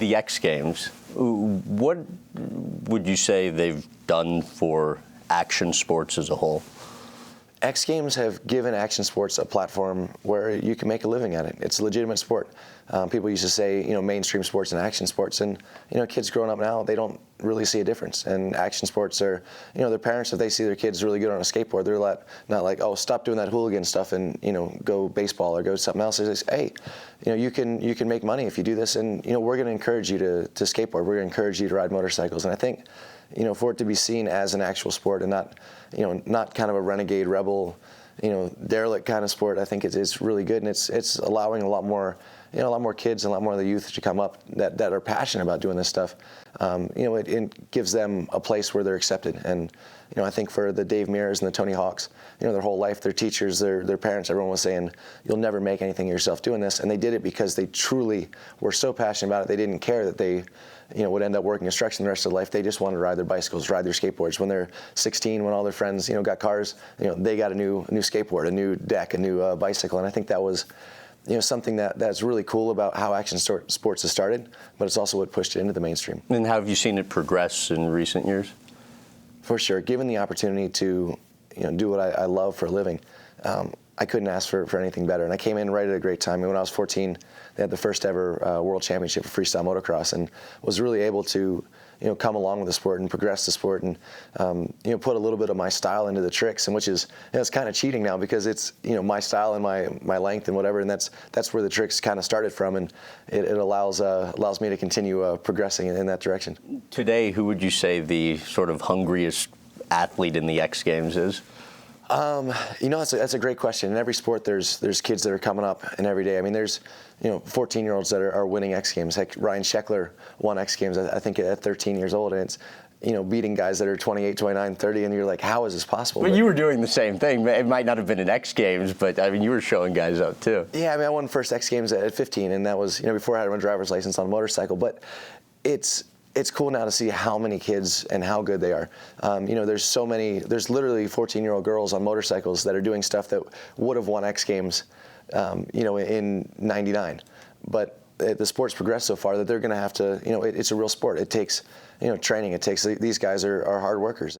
the X Games, what would you say they've done for action sports as a whole? X Games have given action sports a platform where you can make a living at it. It's a legitimate sport. People used to say, mainstream sports and action sports, and kids growing up now, they don't really see a difference. And action sports are, their parents, if they see their kids really good on a skateboard, they're not like, oh, stop doing that hooligan stuff and go baseball or go something else. They say, hey, you can make money if you do this, and we're going to encourage you to skateboard. We're going to encourage you to ride motorcycles. And I think, for it to be seen as an actual sport and not kind of a renegade rebel, derelict kind of sport, I think it's really good, and it's allowing a lot more kids and a lot more of the youth to come up that are passionate about doing this stuff. It gives them a place where they're accepted. And I think for the Dave Mears and the Tony Hawks, their whole life, their teachers, their parents, everyone was saying, you'll never make anything of yourself doing this. And they did it because they truly were so passionate about it. They didn't care that they would end up working construction the rest of their life. They just wanted to ride their bicycles, ride their skateboards. When they're 16, when all their friends, got cars, they got a new skateboard, a new deck, a new bicycle. And I think that was something that's really cool about how action sports has started, but it's also what pushed it into the mainstream. And how have you seen it progress in recent years? For sure. Given the opportunity to do what I love for a living, I couldn't ask for anything better. And I came in right at a great time. And when I was 14, they had the first ever world championship of freestyle motocross, and was really able to come along with the sport and progress the sport, and put a little bit of my style into the tricks, and which is it's kind of cheating now because it's my style and my length and whatever, and that's where the tricks kind of started from, and it allows me to continue progressing in that direction. Today, who would you say the sort of hungriest athlete in the X Games is? That's a great question. In every sport, there's kids that are coming up, and every day. I mean, there's 14-year-olds that are winning X Games. Heck, Ryan Sheckler won X Games, I think, at 13 years old, and it's beating guys that are 28, 29, 30, and you're like, how is this possible? But you were doing the same thing. It might not have been an X Games, but I mean, you were showing guys up too. Yeah, I mean, I won first X Games at 15, and that was before I had my driver's license on a motorcycle. But it's cool now to see how many kids and how good they are. There's literally 14-year-old girls on motorcycles that are doing stuff that would have won X Games, in '99. But the sport's progressed so far that they're going to have to, it's a real sport. It takes, training. These guys are hard workers.